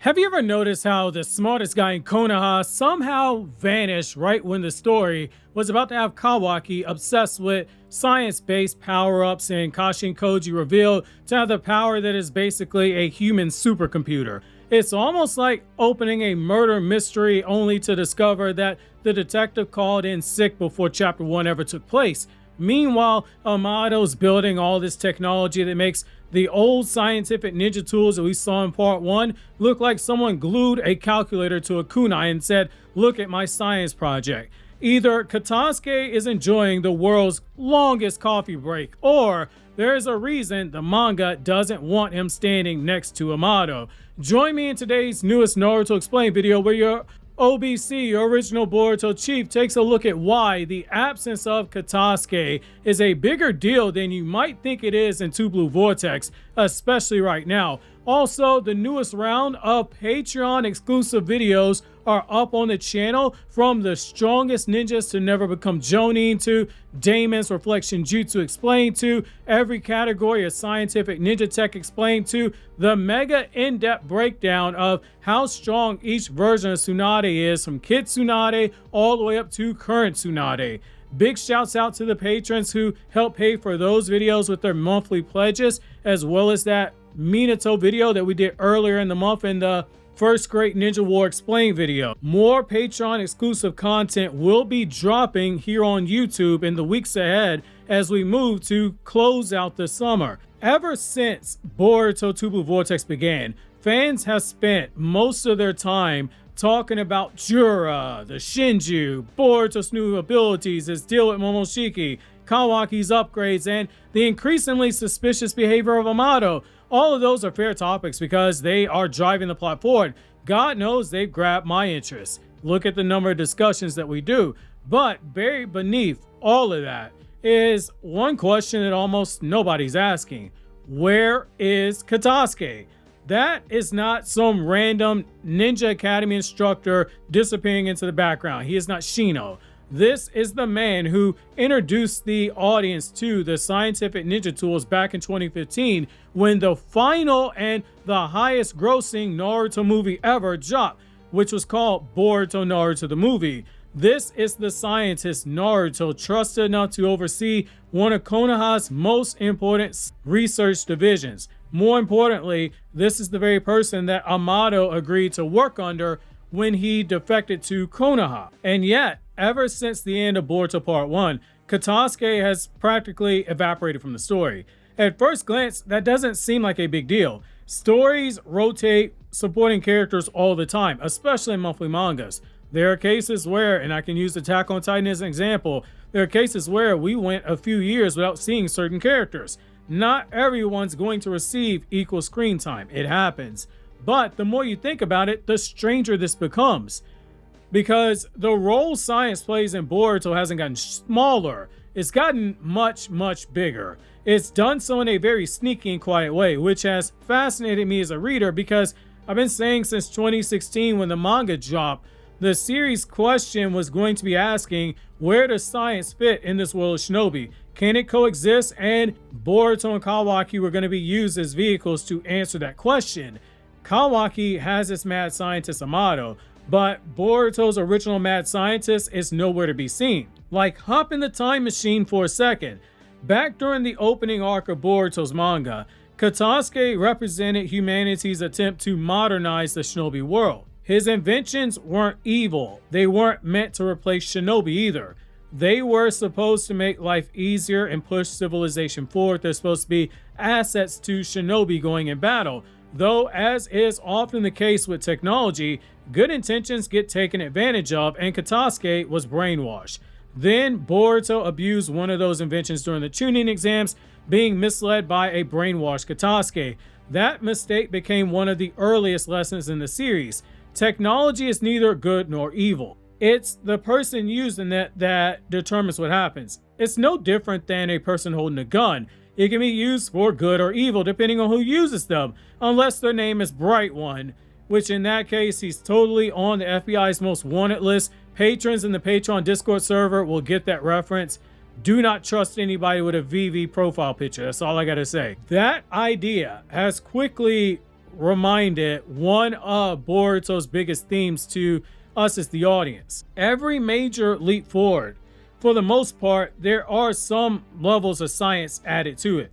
Have you ever noticed how the smartest guy in Konoha somehow vanished right when the story was about to have Kawaki obsessed with science-based power-ups and Kashin Koji revealed to have the power that is basically a human supercomputer? It's almost like opening a murder mystery only to discover that the detective called in sick before chapter 1 ever took place. Meanwhile, Amado's building all this technology that makes the old scientific ninja tools that we saw in part 1 look like someone glued a calculator to a kunai and said, "Look at my science project." Either Katasuke is enjoying the world's longest coffee break, or there is a reason the manga doesn't want him standing next to Amado. Join me in today's newest Naruto Explained video where your OBC, your original Boruto chief, takes a look at why the absence of Katasuke is a bigger deal than you might think it is in Two Blue Vortex, especially right now. Also, the newest round of Patreon exclusive videos are up on the channel, from the strongest ninjas to never become Jonin to Damon's reflection jutsu explained to every category of scientific ninja tech explained to the mega in-depth breakdown of how strong each version of Tsunade is, from Kid Tsunade all the way up to current Tsunade. Big shouts out to the patrons who help pay for those videos with their monthly pledges, as well as that Minato video that we did earlier in the month in the First Great Ninja War Explained video. More Patreon exclusive content will be dropping here on YouTube in the weeks ahead as we move to close out the summer. Ever since Boruto Two Blue Vortex began, fans have spent most of their time talking about Jura, the Shinju, Boruto's new abilities, his deal with Momoshiki, Kawaki's upgrades, and the increasingly suspicious behavior of Amado. All of those are fair topics because they are driving the plot forward. God knows they've grabbed my interest. Look at the number of discussions that we do. But buried beneath all of that is one question that almost nobody's asking. Where is Katasuke? That is not some random Ninja Academy instructor disappearing into the background. He is not Shino. This is the man who introduced the audience to the scientific ninja tools back in 2015 when the final and the highest grossing Naruto movie ever dropped, which was called Boruto Naruto the movie. This is the scientist Naruto trusted enough to oversee one of Konoha's most important research divisions. More importantly, this is the very person that Amado agreed to work under when he defected to Konoha. And yet, ever since the end of Boruto Part 1, Katasuke has practically evaporated from the story. At first glance, that doesn't seem like a big deal. Stories rotate supporting characters all the time, especially in monthly mangas. There are cases where, and I can use Attack on Titan as an example, there are cases where we went a few years without seeing certain characters. Not everyone's going to receive equal screen time. It happens. But the more you think about it, the stranger this becomes. Because the role science plays in Boruto hasn't gotten smaller, it's gotten much, much bigger. It's done so in a very sneaky and quiet way, which has fascinated me as a reader because I've been saying since 2016 when the manga dropped, the series question was going to be asking, where does science fit in this world of shinobi? Can it coexist? And Boruto and Kawaki were going to be used as vehicles to answer that question. Kawaki has his mad scientist Amado, but Boruto's original mad scientist is nowhere to be seen. Like, hop in the time machine for a second. Back during the opening arc of Boruto's manga, Katasuke represented humanity's attempt to modernize the shinobi world. His inventions weren't evil. They weren't meant to replace shinobi either. They were supposed to make life easier and push civilization forward. They're supposed to be assets to shinobi going in battle. Though, as is often the case with technology, good intentions get taken advantage of, and Katasuke was brainwashed. Then Boruto abused one of those inventions during the Chunin exams, being misled by a brainwashed Katasuke. That mistake became one of the earliest lessons in the series. Technology is neither good nor evil. It's the person using it that determines what happens. It's no different than a person holding a gun. It can be used for good or evil depending on who uses them, unless their name is Bright One, which in that case, he's totally on the FBI's most wanted list. Patrons in the Patreon Discord server will get that reference. Do not trust anybody with a VV profile picture. That's all I gotta say. That idea has quickly reminded one of Boruto's biggest themes to us as the audience. Every major leap forward, for the most part, there are some levels of science added to it.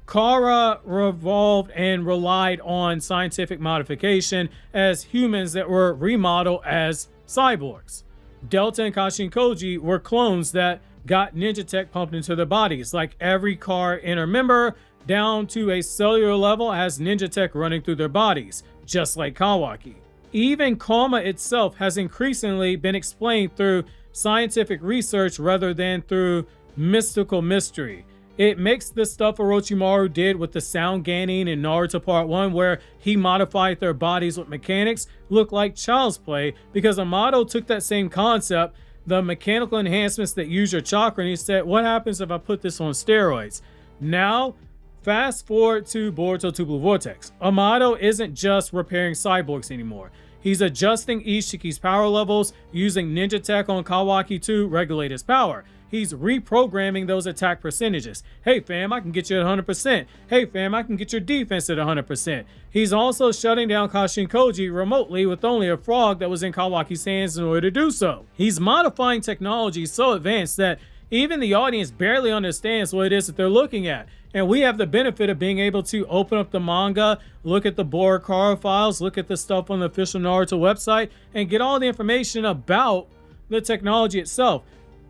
Kara revolved and relied on scientific modification as humans that were remodeled as cyborgs. Delta and Kashin Koji were clones that got ninja tech pumped into their bodies, like every car inner member down to a cellular level has ninja tech running through their bodies, just like Kawaki. Even karma itself has increasingly been explained through scientific research rather than through mystical mystery. It makes the stuff Orochimaru did with the sound ganning in Naruto Part 1, where he modified their bodies with mechanics, look like child's play, because Amado took that same concept, the mechanical enhancements that use your chakra, and he said, what happens if I put this on steroids? Now, fast forward to Boruto Two Blue Vortex. Amado isn't just repairing cyborgs anymore. He's adjusting Ishiki's power levels using ninja tech on Kawaki to regulate his power. He's reprogramming those attack percentages. Hey fam, I can get you at 100%. Hey fam, I can get your defense at 100%. He's also shutting down Kashin Koji remotely with only a frog that was in Kawaki's hands in order to do so. He's modifying technology so advanced that even the audience barely understands what it is that they're looking at. And we have the benefit of being able to open up the manga, look at the Boruto files, look at the stuff on the official Naruto website, and get all the information about the technology itself.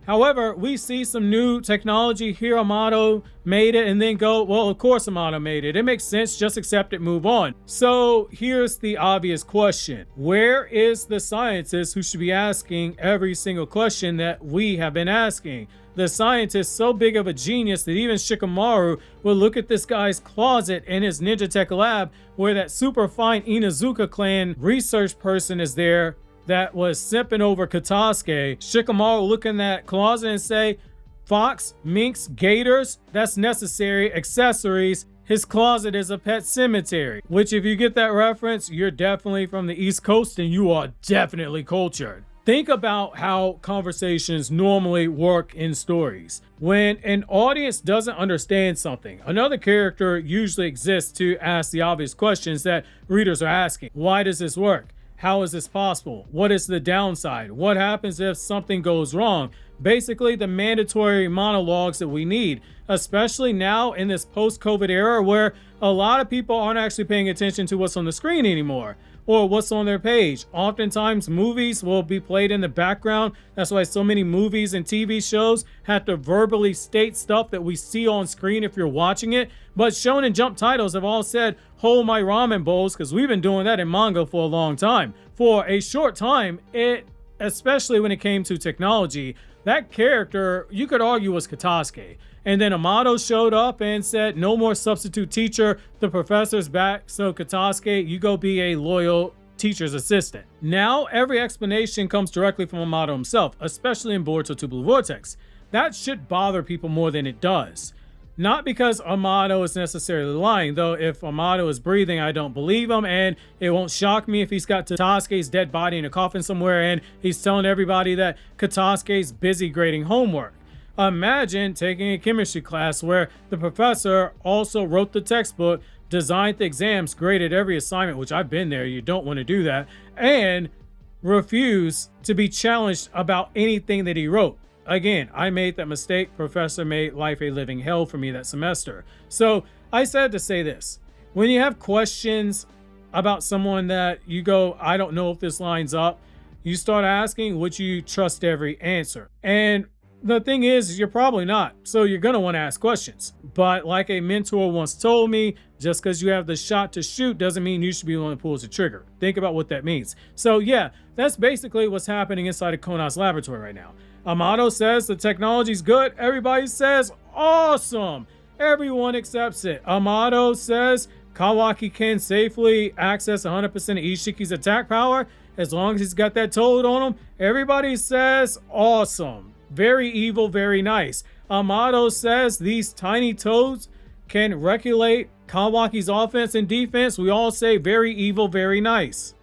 However, we see some new technology here. Amado made it and then go, well, of course Amado made it. It makes sense. Just accept it, move on. So here's the obvious question. Where is the scientist who should be asking every single question that we have been asking? The scientist so big of a genius that even Shikamaru will look at this guy's closet in his ninja tech lab where that super fine Inuzuka clan research person is there that was simping over Katasuke. Shikamaru will look in that closet and say, fox, minks, gators, that's necessary, accessories. His closet is a pet cemetery. Which, if you get that reference, you're definitely from the East Coast and you are definitely cultured. Think about how conversations normally work in stories. When an audience doesn't understand something, another character usually exists to ask the obvious questions that readers are asking. Why does this work? How is this possible? What is the downside? What happens if something goes wrong? Basically, the mandatory monologues that we need, especially now in this post-COVID era where a lot of people aren't actually paying attention to what's on the screen anymore or what's on their page. Oftentimes, movies will be played in the background. That's why so many movies and TV shows have to verbally state stuff that we see on screen if you're watching it. But Shonen Jump titles have all said, hold my ramen bowls, because we've been doing that in manga for a long time. For a short time, especially when it came to technology, that character, you could argue, was Katasuke. And then Amado showed up and said, no more substitute teacher, the professor's back, so Katasuke, you go be a loyal teacher's assistant. Now, every explanation comes directly from Amado himself, especially in Boruto Two Blue Vortex. That should bother people more than it does. Not because Amado is necessarily lying, though if Amado is breathing, I don't believe him, and it won't shock me if he's got Katasuke's dead body in a coffin somewhere and he's telling everybody that Katasuke's busy grading homework. Imagine taking a chemistry class where the professor also wrote the textbook, designed the exams, graded every assignment, which I've been there, you don't want to do that, and refuse to be challenged about anything that he wrote. Again, I made that mistake. Professor made life a living hell for me that semester. So I said to say this. When you have questions about someone that you go, I don't know if this lines up, you start asking, would you trust every answer? And the thing is, you're probably not. So you're going to want to ask questions. But like a mentor once told me, just because you have the shot to shoot doesn't mean you should be the one that pulls the trigger. Think about what that means. So yeah, that's basically what's happening inside of Konoha's laboratory right now. Amado says the technology's good. Everybody says, awesome. Everyone accepts it. Amado says Kawaki can safely access 100% of Ishiki's attack power as long as he's got that toad on him. Everybody says, awesome. Very evil, very nice. Amado says these tiny toads can regulate Kawaki's offense and defense. We all say very evil, very nice.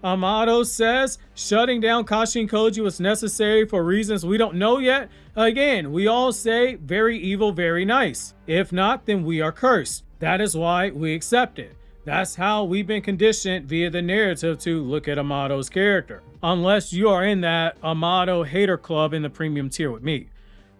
Amado says shutting down Kashin Koji was necessary for reasons we don't know yet. Again, we all say very evil, very nice. If not, then we are cursed. That is why we accept it. That's how we've been conditioned via the narrative to look at Amado's character. Unless you are in that Amado hater club in the premium tier with me.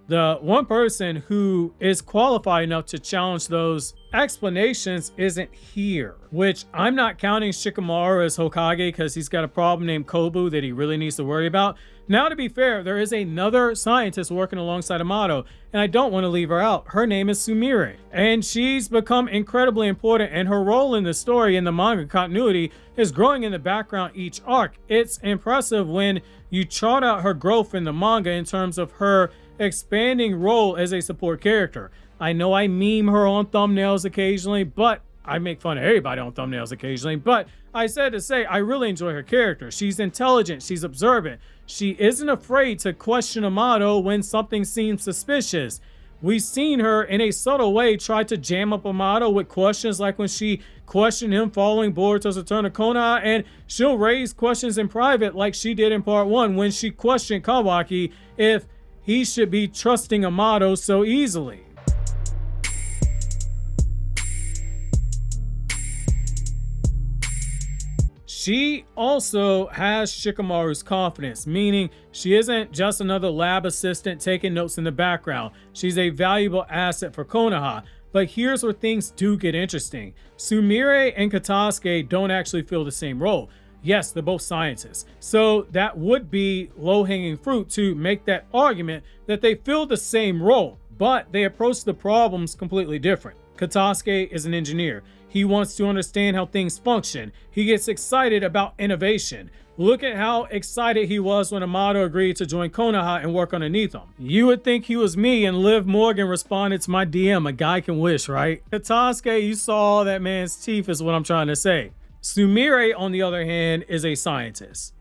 The one person who is qualified enough to challenge those explanations isn't here, which I'm not counting Shikamaru as Hokage because he's got a problem named Kobu that he really needs to worry about. Now, to be fair, there is another scientist working alongside Amado, and I don't want to leave her out. Her name is Sumire, and she's become incredibly important, and her role in the story in the manga continuity is growing in the background each arc. It's impressive when you chart out her growth in the manga in terms of her expanding role as a support character. I know I meme her on thumbnails occasionally, but I make fun of everybody on thumbnails occasionally, but I said to say I really enjoy her character. She's intelligent, she's observant, she isn't afraid to question Amado when something seems suspicious. We've seen her in a subtle way try to jam up Amado with questions, like when she questioned him following Boruto's return to Konoha, and she'll raise questions in private like she did in part 1 when she questioned Kawaki if he should be trusting Amado so easily. She also has Shikamaru's confidence, meaning she isn't just another lab assistant taking notes in the background. She's a valuable asset for Konoha. But here's where things do get interesting. Sumire and Katasuke don't actually fill the same role. Yes, they're both scientists. So that would be low-hanging fruit to make that argument that they fill the same role, but they approach the problems completely different. Katasuke is an engineer. He wants to understand how things function. He gets excited about innovation. Look at how excited he was when Amado agreed to join Konoha and work underneath him. You would think he was me, and Liv Morgan responded to my DM. A guy can wish, right? Katasuke, you saw that man's teeth is what I'm trying to say. Sumire, on the other hand, is a scientist,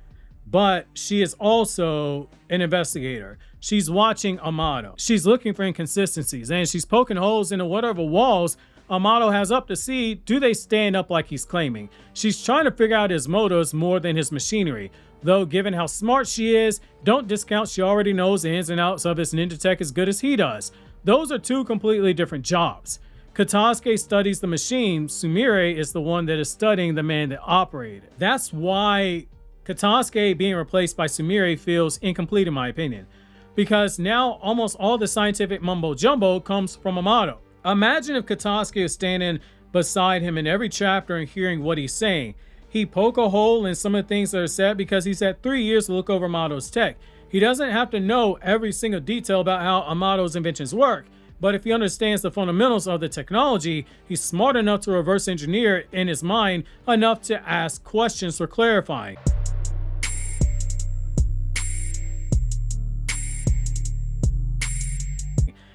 but she is also an investigator. She's watching Amado. She's looking for inconsistencies, and she's poking holes into whatever walls Amado has up to see, do they stand up like he's claiming? She's trying to figure out his motives more than his machinery. Though, given how smart she is, don't discount she already knows the ins and outs of his ninja tech as good as he does. Those are two completely different jobs. Katasuke studies the machine. Sumire is the one that is studying the man that operated. That's why Katasuke being replaced by Sumire feels incomplete in my opinion. Because now almost all the scientific mumbo jumbo comes from Amado. Imagine if Katasuke is standing beside him in every chapter and hearing what he's saying. He poke a hole in some of the things that are said because he's had 3 years to look over Amado's tech. He doesn't have to know every single detail about how Amado's inventions work, but if he understands the fundamentals of the technology, he's smart enough to reverse engineer in his mind enough to ask questions for clarifying.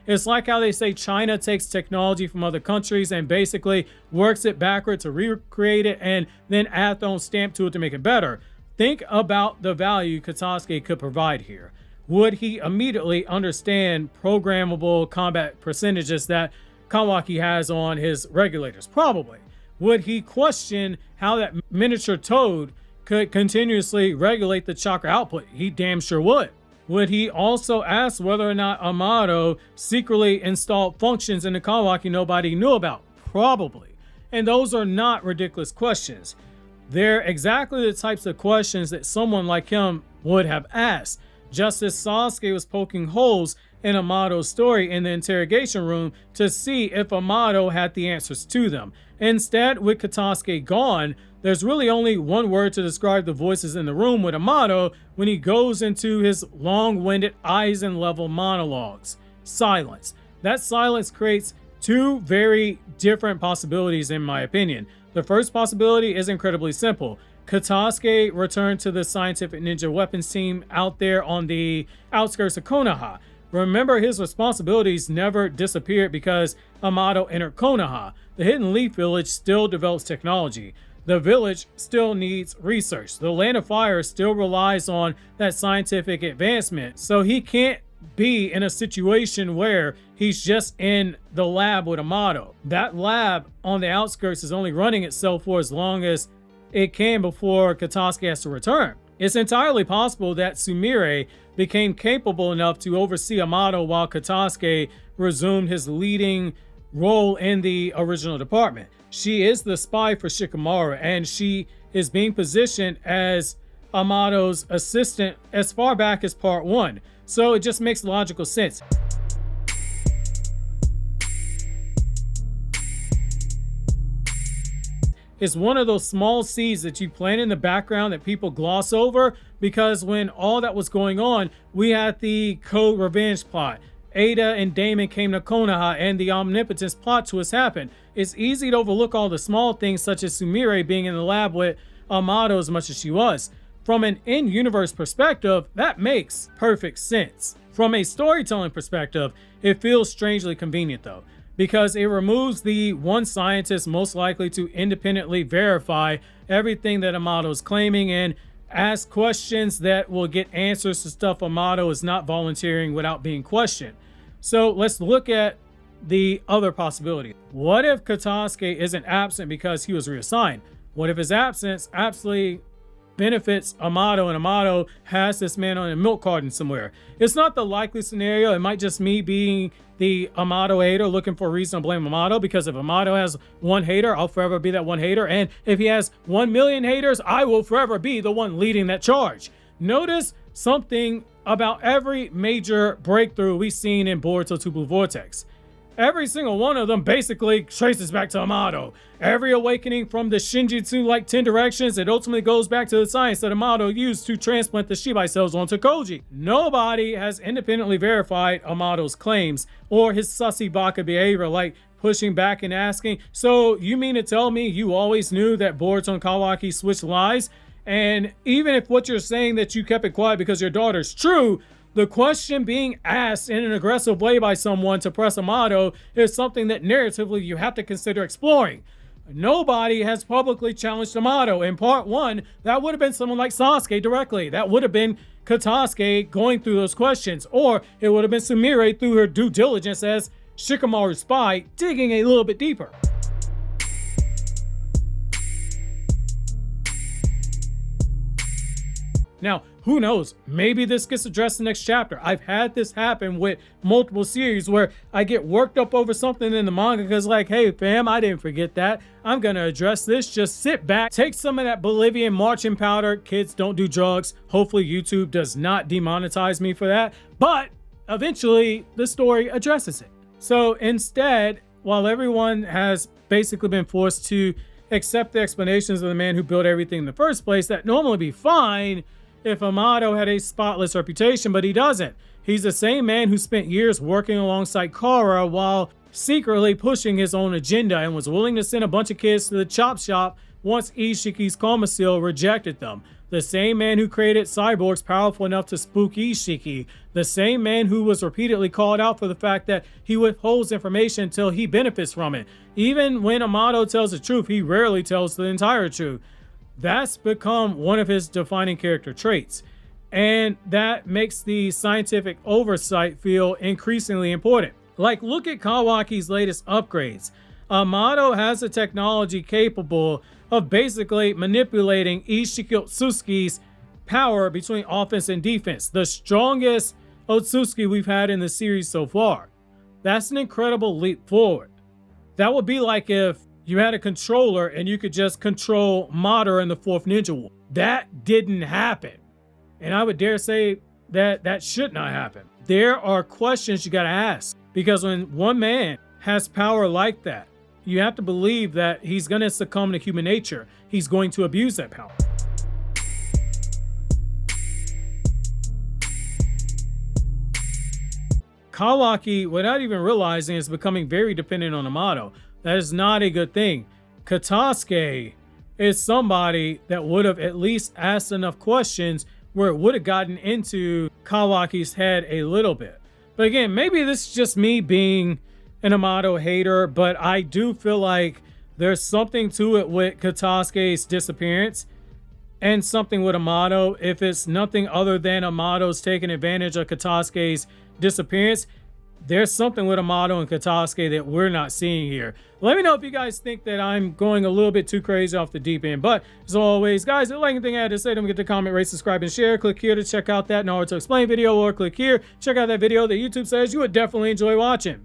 It's like how they say China takes technology from other countries and basically works it backward to recreate it and then add their own stamp to it to make it better. Think about the value Katasuke could provide here. Would he immediately understand programmable combat percentages that Kawaki has on his regulators? Probably. Would he question how that miniature toad could continuously regulate the chakra output? He damn sure would. Would he also ask whether or not Amado secretly installed functions in the Kawaki nobody knew about? Probably. And those are not ridiculous questions. They're exactly the types of questions that someone like him would have asked. Just as Sasuke was poking holes in Amado's story in the interrogation room to see if Amado had the answers to them. Instead, with Katasuke gone, there's really only one word to describe the voices in the room with Amado when he goes into his long-winded Aizen-level monologues. Silence. That silence creates two very different possibilities in my opinion. The first possibility is incredibly simple. Katasuke returned to the scientific ninja weapons team out there on the outskirts of Konoha. Remember, his responsibilities never disappeared because Amado entered Konoha. The Hidden Leaf Village still develops technology. The village still needs research. The Land of Fire still relies on that scientific advancement. So he can't be in a situation where he's just in the lab with Amado. That lab on the outskirts is only running itself for as long as it can before Katasuke has to return. It's entirely possible that Sumire became capable enough to oversee Amado while Katasuke resumed his leading role in the original department. she is the spy for Shikamaru, and she is being positioned as Amado's assistant as far back as part 1. So it just makes logical sense. It's one of those small seeds that you plant in the background that people gloss over, because when all that was going on, we had the Code Revenge plot. Ada and Damon came to Konoha and the Omnipotence plot twist happened. It's easy to overlook all the small things, such as Sumire being in the lab with Amado as much as she was. From an in-universe perspective, that makes perfect sense. From a storytelling perspective, it feels strangely convenient though, because it removes the one scientist most likely to independently verify everything that Amado is claiming and ask questions that will get answers to stuff Amado is not volunteering without being questioned. So let's look at the other possibility. What if Katasuke isn't absent because he was reassigned? What if his absence absolutely benefits Amado, and Amado has this man on a milk carton somewhere? It's not the likely scenario. It might just me being the Amado hater looking for a reason to blame Amado, because if Amado has one hater, I'll forever be that one hater, and if he has 1 million haters, I will forever be the one leading that charge. Notice something about every major breakthrough we've seen in Boruto Two Blue Vortex. Every single one of them basically traces back to Amado. Every awakening from the Shinjitsu like 10 directions, it ultimately goes back to the science that Amado used to transplant the Shibai cells onto Koji. Nobody has independently verified Amado's claims or his sussy baka behavior, like pushing back and asking, so you mean to tell me you always knew that Boruto and Kawaki switched lies? And even if what you're saying that you kept it quiet because your daughter's true, the question being asked in an aggressive way by someone to press Amado is something that narratively you have to consider exploring. Nobody has publicly challenged Amado. In part 1, that would have been someone like Sasuke directly. That would have been Katasuke going through those questions. Or it would have been Sumire through her due diligence as Shikamaru's spy, digging a little bit deeper. Now, who knows? Maybe this gets addressed in the next chapter. I've had this happen with multiple series where I get worked up over something in the manga because like, hey fam, I didn't forget that. I'm gonna address this. Just sit back, take some of that Bolivian marching powder. Kids, don't do drugs. Hopefully YouTube does not demonetize me for that. But eventually the story addresses it. So instead, while everyone has basically been forced to accept the explanations of the man who built everything in the first place, that normally be fine if Amado had a spotless reputation, but he doesn't. He's the same man who spent years working alongside Kara while secretly pushing his own agenda and was willing to send a bunch of kids to the chop shop once Ishiki's coma seal rejected them. The same man who created cyborgs powerful enough to spook Ishiki. The same man who was repeatedly called out for the fact that he withholds information until he benefits from it. Even when Amado tells the truth, he rarely tells the entire truth. That's become one of his defining character traits, and that makes the scientific oversight feel increasingly important. Like, look at Kawaki's latest upgrades. Amado has a technology capable of basically manipulating Ishiki Otsutsuki's power between offense and defense, the strongest Otsutsuki we've had in the series so far. That's an incredible leap forward. That would be like if you had a controller and you could just control Madara in the 4th Ninja War. That didn't happen. And I would dare say that that should not happen. There are questions you gotta ask, because when one man has power like that, you have to believe that he's gonna succumb to human nature. He's going to abuse that power. Kawaki, without even realizing, is becoming very dependent on Amado. That is not a good thing. Katasuke is somebody that would have at least asked enough questions where it would have gotten into Kawaki's head a little bit. But again, maybe this is just me being an Amado hater, but I do feel like there's something to it with Katasuke's disappearance and something with Amado. If it's nothing other than Amado's taking advantage of Katasuke's disappearance, there's something with Amado and Katasuke that we're not seeing here. Let me know if you guys think that I'm going a little bit too crazy off the deep end. But as always, guys, if you like anything I had to say, don't forget to comment, rate, subscribe, and share. Click here to check out that Naruto Explain video, or click here, check out that video that YouTube says you would definitely enjoy watching.